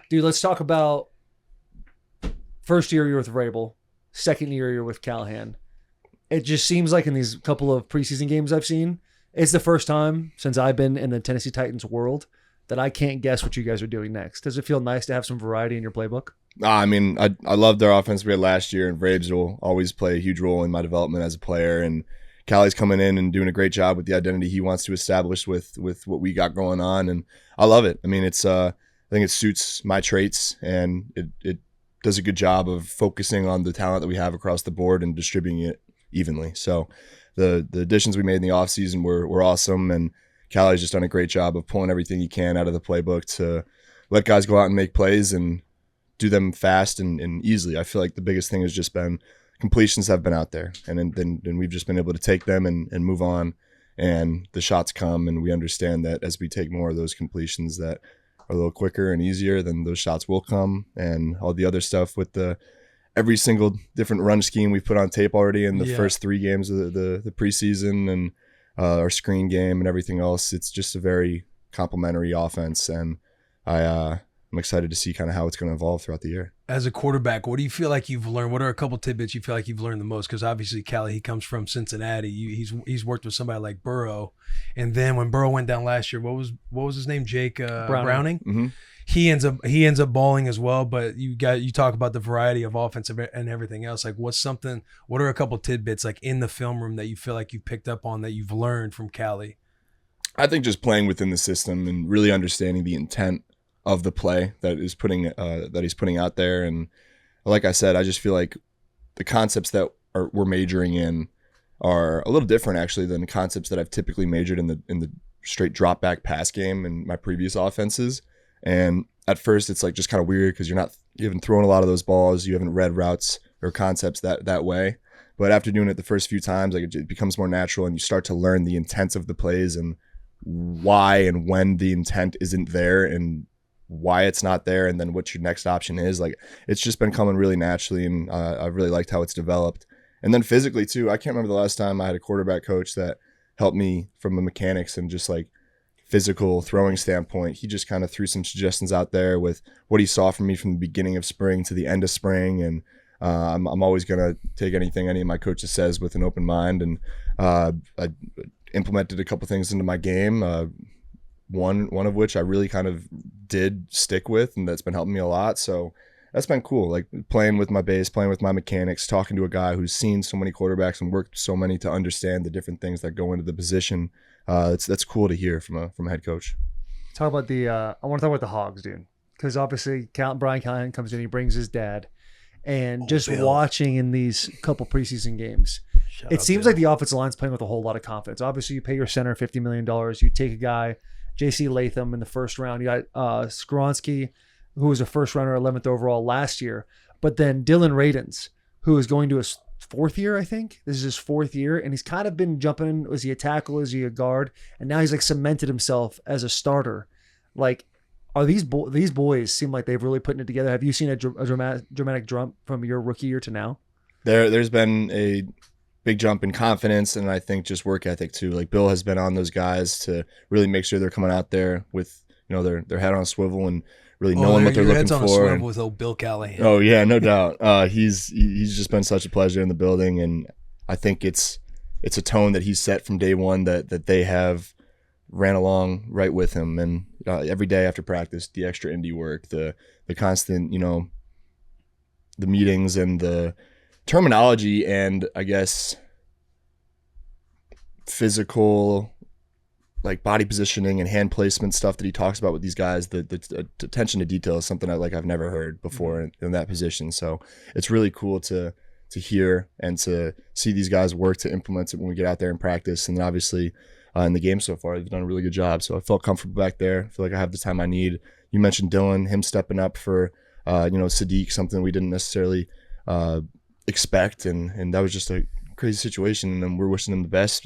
Dude, let's talk about first year you're with Vrabel, second year you're with Callahan. It just seems like in these couple of preseason games I've seen, it's the first time since I've been in the Tennessee Titans world that I can't guess what you guys are doing next. Does it feel nice to have some variety in your playbook? I mean, I loved their offense we had last year, and Vrabes will always play a huge role in my development as a player. And Callie's coming in and doing a great job with the identity he wants to establish with what we got going on, and I love it. I mean, I think it suits my traits, and it does a good job of focusing on the talent that we have across the board and distributing it evenly. So the additions we made in the offseason were awesome, and Callie's just done a great job of pulling everything he can out of the playbook to let guys go out and make plays and do them fast and easily. I feel like the biggest thing has just been completions have been out there, and then we've just been able to take them and move on, and the shots come, and we understand that as we take more of those completions that are a little quicker and easier, then those shots will come, and all the other stuff with every single different run scheme we've put on tape already in the first 3 games of the preseason, and our screen game and everything else. It's just a very complementary offense, and I'm excited to see kind of how it's going to evolve throughout the year. As a quarterback, what do you feel like you've learned? What are a couple tidbits you feel like you've learned the most? Because obviously, Callie, he comes from Cincinnati. He's worked with somebody like Burrow, and then when Burrow went down last year, what was his name? Jake Browning. Mm-hmm. He ends up balling as well. But you talk about the variety of offense and everything else. Like, what are a couple tidbits like in the film room that you feel like you picked up on that you've learned from Callie? I think just playing within the system and really understanding the intent of the play that he's putting out there. And like I said, I just feel like the concepts that we're majoring in are a little different actually than the concepts that I've typically majored in the straight drop back pass game in my previous offenses. And at first it's like just kind of weird because you haven't thrown a lot of those balls, you haven't read routes or concepts that way. But after doing it the first few times, like it becomes more natural, and you start to learn the intents of the plays and why and when the intent isn't there and why it's not there, and then what your next option is. Like, it's just been coming really naturally, and I've really liked how it's developed. And then physically too, I can't remember the last time I had a quarterback coach that helped me from the mechanics and just like physical throwing standpoint. He just kind of threw some suggestions out there with what he saw from me from the beginning of spring to the end of spring, and I'm always gonna take anything any of my coaches says with an open mind. And I implemented a couple things into my game. One of which I really kind of did stick with, and that's been helping me a lot. So that's been cool, like playing with my base, playing with my mechanics, talking to a guy who's seen so many quarterbacks and worked so many to understand the different things that go into the position. That's cool to hear from a head coach. I want to talk about the Hogs, dude, because obviously Brian Callahan comes in, he brings his dad, and just Bill. Watching in these couple preseason games, it seems like the offensive line's playing with a whole lot of confidence. Obviously, you pay your center $50 million, you take a guy, J.C. Latham in the first round. You got Skronsky, who was a first rounder, 11th overall last year. But then Dylan Radins, who is going to his 4th year, I think. This is his 4th year. And he's kind of been jumping. Is he a tackle? Is he a guard? And now he's like cemented himself as a starter. Like, are these boys seem like they've really putting it together? Have you seen a dramatic jump from your rookie year to now? There's been a big jump in confidence, and I think just work ethic too. Like, Bill has been on those guys to really make sure they're coming out there with, their head on a swivel and really knowing what they're looking for. On a swivel with old Bill Callahan. Oh yeah, no doubt. He's just been such a pleasure in the building, and I think it's a tone that he's set from day one that they have ran along right with him. And every day after practice, the extra indie work, the constant, the meetings and the terminology and I guess physical, like body positioning and hand placement stuff that he talks about with these guys, the attention to detail is something I've never heard before in that position. So it's really cool to hear and to see these guys work to implement it when we get out there and practice. And then obviously in the game so far, they've done a really good job. So I felt comfortable back there. I feel like I have the time I need. You mentioned Dylan, him stepping up for Sadiq, something we didn't necessarily expect, and that was just a crazy situation, and we're wishing him the best.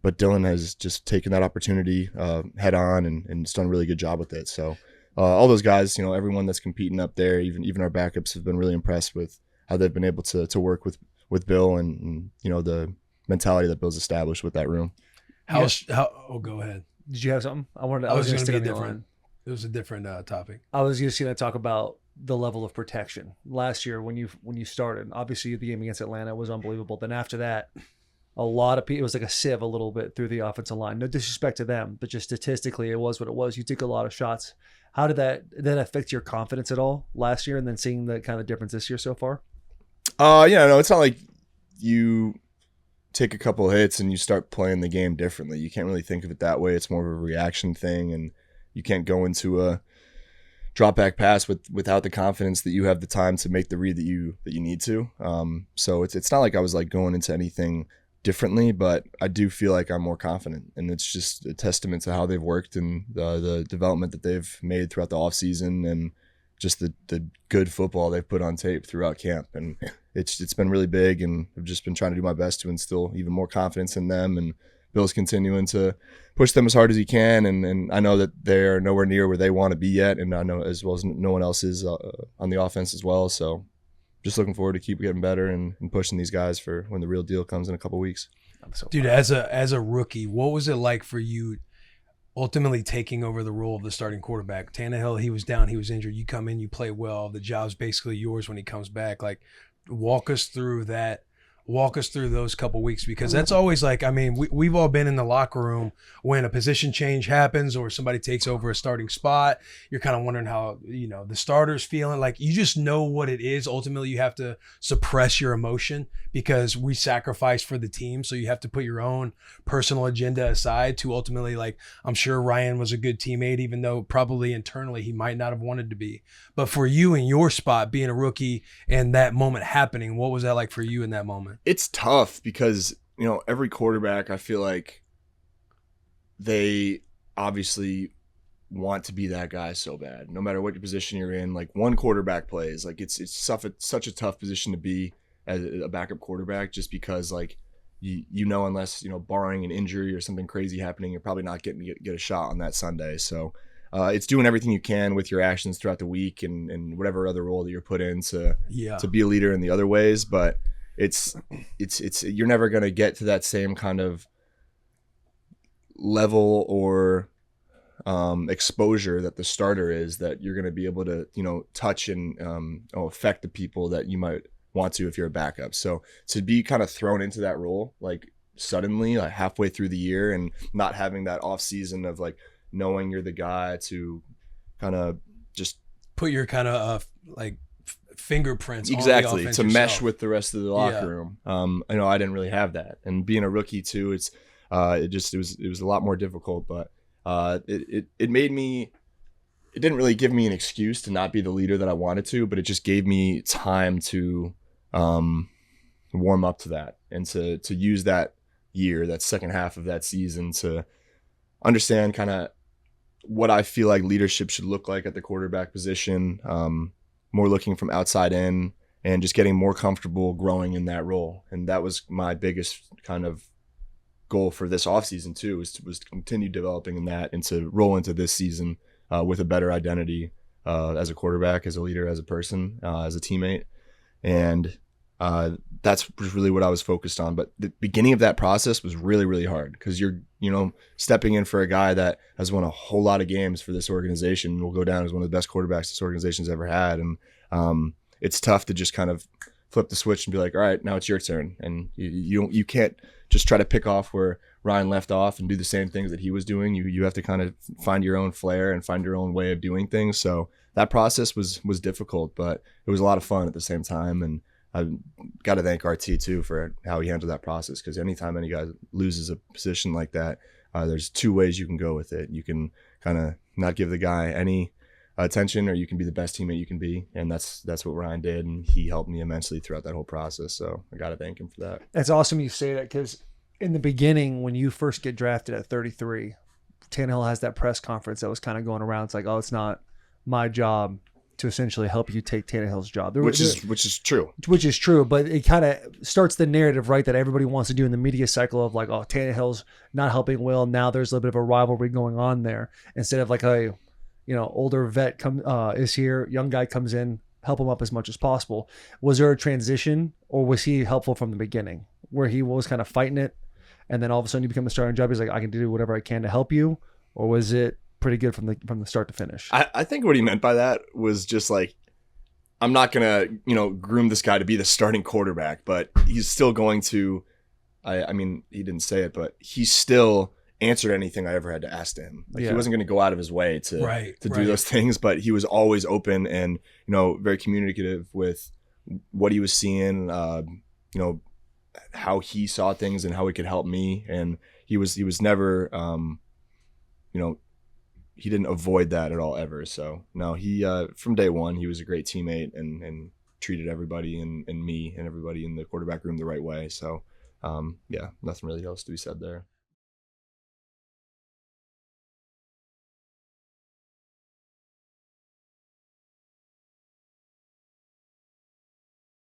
But Dylan has just taken that opportunity head on and it's done a really good job with it. So all those guys, everyone that's competing up there, even our backups, have been really impressed with how they've been able to work with Bill and the mentality that Bill's established with that room. Go ahead. Did you have something? I was going to be different. It was a different topic. I was just going to talk about the level of protection. Last year when you started, obviously the game against Atlanta was unbelievable. Then after that, a lot of people, it was like a sieve a little bit through the offensive line. No disrespect to them, but just statistically, it was what it was. You took a lot of shots. How did that affect your confidence at all last year, and then seeing the kind of difference this year so far? Yeah, no, it's not like you take a couple of hits and you start playing the game differently. You can't really think of it that way. It's more of a reaction thing, and you can't go into a drop back pass without the confidence that you have the time to make the read that you need to. So it's not like I was like going into anything differently, but I do feel like I'm more confident, and it's just a testament to how they've worked and the development that they've made throughout the offseason, and just the good football they've put on tape throughout camp. And it's been really big, and I've just been trying to do my best to instill even more confidence in them, and Bill's continuing to push them as hard as he can, and I know that they're nowhere near where they want to be yet, and I know as well as no one else is on the offense as well. So just looking forward to keep getting better and pushing these guys for when the real deal comes in a couple weeks. Dude, as a rookie, what was it like for you ultimately taking over the role of the starting quarterback? Tannehill, he was down, he was injured. You come in, you play well. The job's basically yours when he comes back. Like, walk us through that. Walk us through those couple weeks, because that's always like, I mean, we've all been in the locker room when a position change happens or somebody takes over a starting spot. You're kind of wondering how, the starter's feeling. Like, you just know what it is. Ultimately, you have to suppress your emotion because we sacrifice for the team. So you have to put your own personal agenda aside to ultimately, like, I'm sure Ryan was a good teammate, even though probably internally he might not have wanted to be. But for you in your spot, being a rookie and that moment happening, what was that like for you in that moment? It's tough because, every quarterback, I feel like they obviously want to be that guy so bad. No matter what position you're in, like, one quarterback plays, like, it's such a tough position to be as a backup quarterback, just because, like, unless, barring an injury or something crazy happening, you're probably not getting to get a shot on that Sunday. So it's doing everything you can with your actions throughout the week and whatever other role that you're put in to be a leader in the other ways. But it's you're never going to get to that same kind of level or exposure that the starter is, that you're going to be able to, touch and affect the people that you might want to if you're a backup. So to be kind of thrown into that role, like, suddenly, like, halfway through the year, and not having that off season of, like, knowing you're the guy to kind of just put your kind of fingerprints exactly on the offense to yourself. Mesh with the rest of the locker room. I didn't really have that, and being a rookie too, it was a lot more difficult. But it made me. It didn't really give me an excuse to not be the leader that I wanted to, but it just gave me time to warm up to that, and to use that year, that second half of that season, to understand kind of what I feel like leadership should look like at the quarterback position. More looking from outside in, and just getting more comfortable growing in that role. And that was my biggest kind of goal for this offseason too, was to continue developing in that, and to roll into this season with a better identity as a quarterback, as a leader, as a person, as a teammate. And that's really what I was focused on. But the beginning of that process was really, really hard, because you're, stepping in for a guy that has won a whole lot of games for this organization and will go down as one of the best quarterbacks this organization's ever had. And it's tough to just kind of flip the switch and be like, all right, now it's your turn. And you can't just try to pick off where Ryan left off and do the same things that he was doing. You have to kind of find your own flair and find your own way of doing things. So that process was difficult, but it was a lot of fun at the same time. And I've got to thank RT too for how he handled that process, because anytime any guy loses a position like that, there's two ways you can go with it. You can kind of not give the guy any attention, or you can be the best teammate you can be, and that's what Ryan did, and he helped me immensely throughout that whole process. So I got to thank him for that. That's awesome you say that, because in the beginning, when you first get drafted at 33, Tannehill has that press conference that was kind of going around. It's like, oh, it's not my job to essentially help you take Tannehill's job. Which is true. Which is true, but it kind of starts the narrative, right, that everybody wants to do in the media cycle of like, oh, Tannehill's not helping Will. Now there's a little bit of a rivalry going on there, instead of like, hey, older vet is here, young guy comes in, help him up as much as possible. Was there a transition, or was he helpful from the beginning, where he was kind of fighting it, and then all of a sudden you become a starting job, he's like, I can do whatever I can to help you? Or was it pretty good from the start to finish. I think what he meant by that was just like, I'm not gonna groom this guy to be the starting quarterback, but he's still going to. I mean, he didn't say it, but he still answered anything I ever had to ask to him. Like he wasn't going to go out of his way to do those things, but he was always open and very communicative with what he was seeing, how he saw things and how he could help me. And he was never, he didn't avoid that at all ever. So no, he from day one he was a great teammate and treated everybody and me and everybody in the quarterback room the right way. So yeah, nothing really else to be said there.